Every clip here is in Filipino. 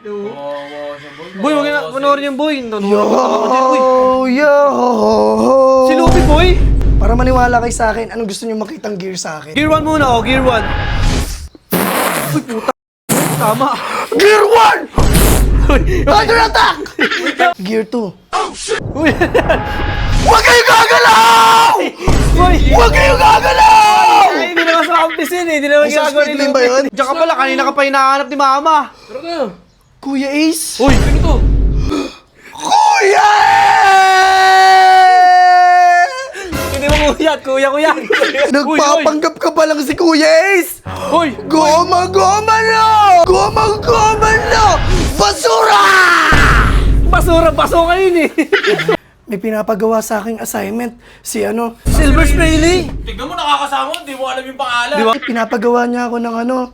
Kawawa siya, boy. Boy, huwag na panoorin yung boy. Yo! Si Luffy, boy! Para maniwala kayo sa akin, anong gusto niyo makitang gear sa akin? Gear 1 muna, Gear 1. Uy, puta. Tama. Gear 1! Under attack! Gear 2. Uy, Huwag kayong gagalaw! boy! Huwag kayong gagalaw! Ay, hindi naman sa kampisin eh. Hindi naman Ay, sa ginagawa speed ni lane ba yun? Diyan ka pala, kanina ka pa hinahanap ni Mama. Tara na. Kuya Ace? Uy, Ano to? Kuya hindi mo kuyat, kuya. Nagpapanggap ka pa lang si Kuya Ace! Uy, Goma-goma na! Goma-goma na! Basura! baso kayo eh. May pinapagawa sa aking assignment. Si Silver Sprayley. Tignan mo, nakakasama. Hindi mo alam yung pangalan. Di ba? pinapagawa niya ako ng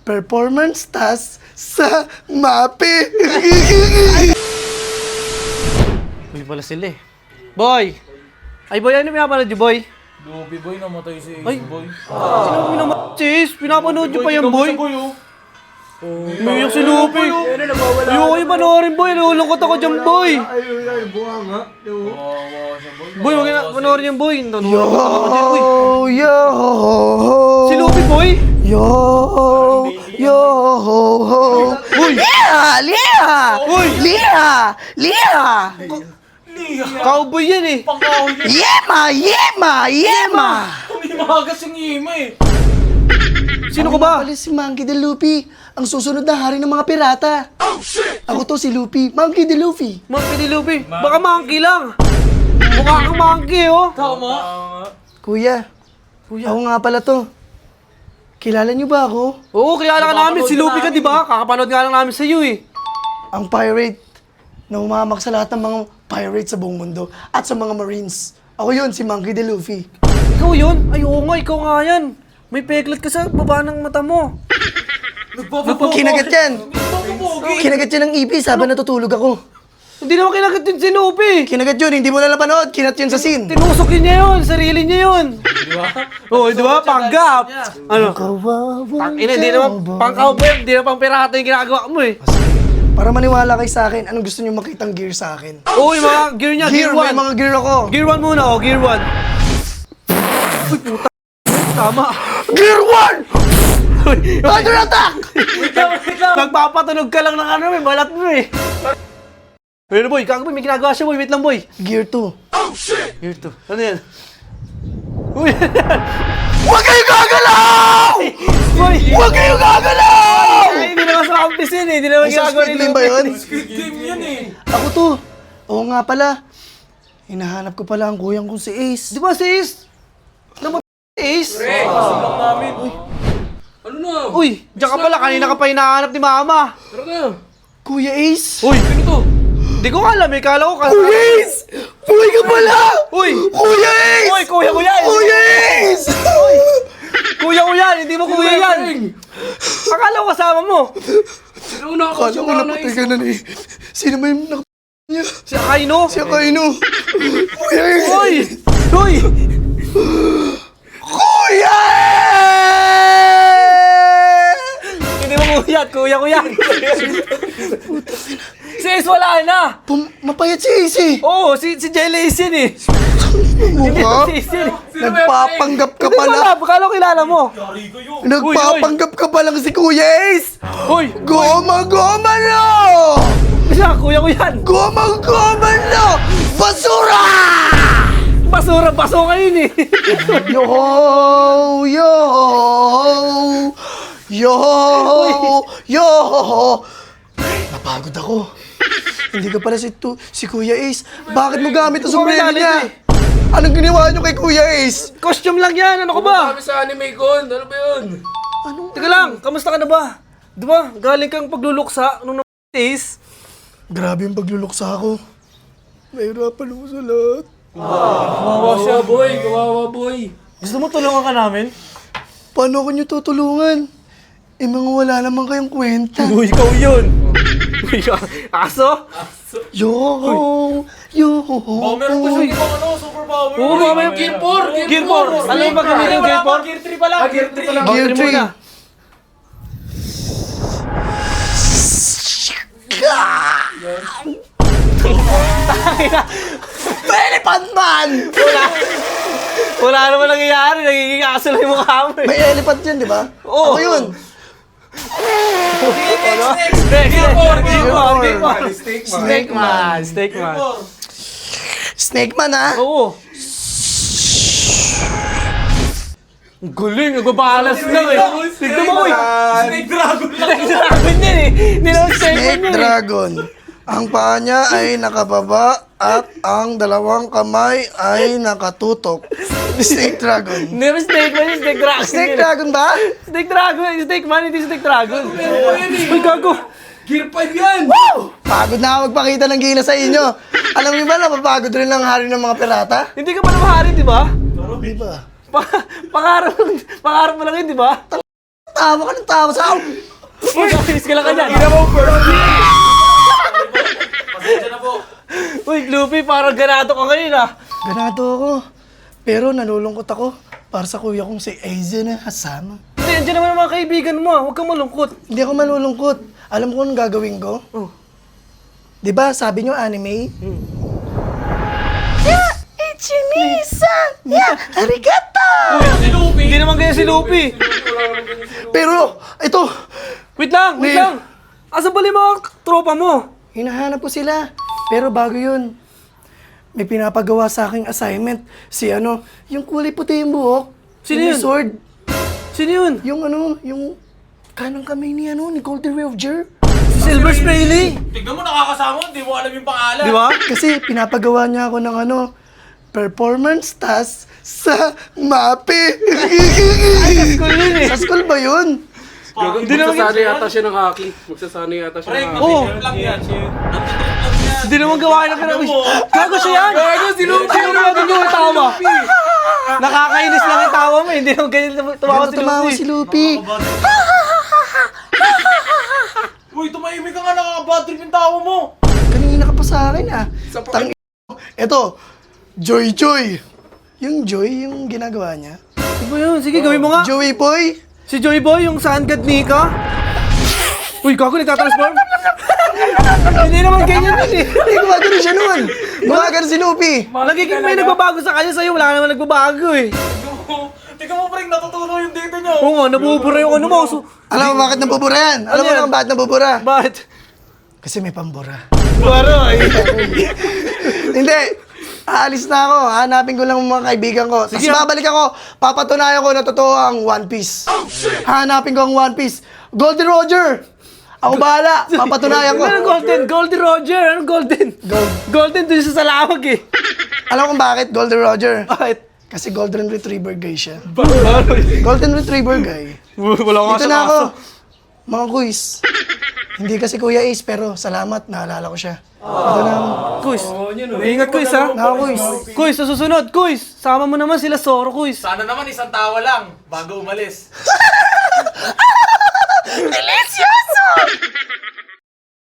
performance task sa MAPE. Uy, pala sila eh. Boy! Ay, boy, ano pinapanood niyo, boy? Luffy, boy. Namatay si Ay. Ace, boy. Sino mo naman, sis? Pinapanood niyo pa yan, boy? Boy, oh. Umiyak si Luffy. Ayoko yung panoorin, boy. Nalulungkot ako dyan, boy. Kawawa siya, boy. Boy, huwag na panoorin yung boy. Nalulungkot ako dyan, boy. Yo! Si Luffy, boy? Yo! Uy! Liha! Uy! Liha! Cowboy yan eh. Pangkahoy niya. Yema! Hindi makagas yung ima eh. Sino ko ba? Pala si Monkey D. Luffy, ang susunod na hari ng mga pirata. Ako to si Luffy, Monkey D. Luffy. Monkey ni Luffy. Baka monkey lang. Mukha kang monkey, oh. Tama. Kuya, ako nga pala to. Kilala niyo ba ako? Oo, kilala ka namin. Si Luffy ka, di ba? Kakapanood nga lang namin sa iyo eh. Ang pirate na umamak sa lahat ng mga pirates sa buong mundo at sa mga marines. Ako yun, si Monkey D. Luffy. Ikaw yun? Ay, oo nga, ikaw nga yan. May peklat ka sa baba ng mata mo. Kinagat yan. Kinagat yan ng ipis habang natutulog ako. Hindi naman kinagat yun si Luffy. Kinagat yun, hindi mo na napanood. Kinat yun sa scene. Tinusok yun niya yun. Sarili niya yun. Di ba? Oo, di ba? Panggap. Ano? Kawawang Hindi naman pang cowboy. Hindi naman pang pirata yung ginagawa mo eh. Para maniwala kayo sa akin, anong gusto niyo makitang gear sa akin? Oo, yung mga gear niya. Gear, may 1. mga gear ako. Gear 1 muna, Gear 1. Uy, puta. Tama. Gear 1! Under attack! Nagpapatunog ka lang ng ano, may balat mo eh. Pero boy, kakaboy, may ginagawa siya boy. Wait lang boy. Gear 2. Gear 2. Ano yan? Uy! Huwag kayong gagalaw! Boy! Huwag kayong gagalaw! Ay, hindi naman sa kampisin eh. Hindi naman Ay, sa ginagawa speed lane ba yun? Squid Game yan eh. Ako to. Oo nga pala. Hinahanap ko pala ang kuyang kong si Ace. Di ba si Ace? Naman Ace? Kasi lang namin. Ano na? Uy, diyan ka pala. Kanina ka pa hinahanap ni Mama. Tara na. Kuya Ace? Uy! Ano to? Hindi ko alam eh. Kala ko Kuya Ace! Buhay ka pala! Uy! Kuya Ace! Uy, kuya ko yan! Kuya Ace! Kuya ko yan! Hindi mo kuya yan! Akala ko kasama mo. Sino na ako? Kala ko napatay ka na ni... Sino ba yung niya? Si Akaino. Si Akaino. Kuya Ace! Uy! Uy! Kuya Hindi mo kuyat, kuya ko yan. Si Ace wala na. Mapayat si Ace eh. Oo, si Jelly Ace yan eh. Hindi Mukha. si Ace yan eh. Nagpapanggap ka Hindi pala. wala, akala ko kilala mo. Yari kayo. Nagpapanggap ka pa lang si Kuya Ace. Uy! Goma-goma na! Siya, kuya ko yan. Goma-goma na! Basura! Baso kayo eh. Yo! Yo! Yo! Yo! Napagod ako. Hindi ka pala si Kuya Ace. Bakit mo gamit ang sombrero niya? Anong ginawa niyo kay Kuya Ace? Costume lang yan, ano ka ba? Kami sa anime con. Ano ba yun? Teka lang, kamusta ka na ba? Di ba, galing kang pagluluksa nung Ace. Grabe yung pagluluksa ko. Nahirapan ako sa lahat. Kawawa siya, boy. Kawawa, boy. Gusto mo tulungan ka namin? Paano ko niyo tutulungan? Eh mga wala naman kayong kwenta. Uy, ikaw yun. Uy, aso? Yo! Yo! Baka meron pa siya ibang super power. Oo, baka may Gear 4. Gear 4. Ano yung paggamit ng Gear 4? Gear 3 pa lang. Gear 3 pa lang. Gear 3. Elephant man! Wala naman nangyayari. Nagiging aso lang yung mukha mo eh. May elephant yan, di ba? Oo. Ako yun. Snake man. Snake man, ha? Oo. Ang galing, nagbabalas lang eh. Tignan mo, uy. Snake dragon lang. Snake dragon yan eh. Hindi naman snake man Snake yan eh. dragon. Ang paa niya ay nakababa at ang dalawang kamay ay nakatutok. Snake dragon. Hindi naman snake man yun, snake dragon. Snake yun eh. dragon ba? Snake dragon, snake man, hindi snake dragon. eh. Uy, gago. Gear 5 yan. Pagod na ako magpakita ng gina sa inyo. Alam niyo ba, napapagod rin ang hari ng mga pirata? Hindi ka pa namahari, di ba? Di ba? Pangarap mo lang yun, di ba? Tawa ka ng tawa sa akin. Uy, ka lang ka dyan. Pasensya na po. Uy, Luffy, parang ganado ka ngayon ah. Ganado ako. Pero nalulungkot ako para sa kuya kong si Aizen na kasama. Hindi, andyan naman ang mga kaibigan mo ah. Huwag kang malungkot. Hindi ako malulungkot. Alam ko anong gagawin ko? Oh. Di ba sabi nyo anime? Yeah, Ichini-san! Yeah, arigato! Si Luffy. Hindi naman ganyan si Luffy. Pero, ito, Wait lang, wait Neil. lang. Asa pala yung mga tropa mo? hinahanap ko sila. Pero bago yun, may pinapagawa sa aking assignment. Si yung kulay puti yung buhok. Sino yung may yun? sword. Sino yun? Yung kanang kamay ni ni Golden Roger. Silver Spray. Tignan mo, nakakasama. Hindi mo alam yung pangalan. Di ba? Kasi pinapagawa niya ako ng performance task sa MAPE. School yun eh. Sa school ba yun? Hindi naman Magsasanay yata siya ng hockey. Magsasanay yata siya Pre, ng hockey. Oo. nag-trip lang yan. Nag-trip lang yan. Hindi naman gawain ng pinag- mo? Gago siya yan! Gago, si Luffy! Sino naman yung tawa? Nakakainis lang yung tawa mo, hindi naman ganyan tumawa Pero si tumawa Luffy. si Luffy. Uy, tumahimik ka nga, nakaka-bad trip yung tawa mo. Kanina ka pa sa akin Tang Eto, Joy Joy. Yung Joy, yung ginagawa niya. Ano ba yun? Sige, gawin mo nga. Joey Boy. Si Joy Boy, yung Sun God Nika. Uy, gago, nagtatransform. Hindi naman ganyan yun eh. Hindi, gumagano siya nun. Gumagano si Luffy. Nagiging may nagbabago sa kanya, sa'yo wala naman nagbabago eh. Tignan mo, pre, natutulo yung dito nyo. Oo nga, nabubura yung ano mo. Alam mo bakit nabubura yan? Alam mo yan? lang bakit nabubura? Bakit? Kasi may pambura. Baroy. Hindi. Aalis na ako. Hanapin ko lang ang mga kaibigan ko. Tapos babalik ako. Papatunayan ko na totoo ang One Piece. Hanapin ko ang One Piece. Golden Roger! Ako bahala. Papatunayan ko. Anong golden? Golden Roger. Anong golden? Golden dun sa salawag eh. Alam mo kung bakit Golden Roger? Bakit? Kasi Golden Retriever guy siya. Baroy. Golden Retriever guy. Wala Dito na ako. Mga quiz. Hindi kasi Kuya Ace, pero salamat. Naalala ko siya. Ito na ako. Kuis. Ingat Kuis ha. Naka-quiz. Kuis, sa susunod. Kuis. Sama mo naman sila Zoro, Kuis. Sana naman isang tawa lang bago umalis. Delicioso!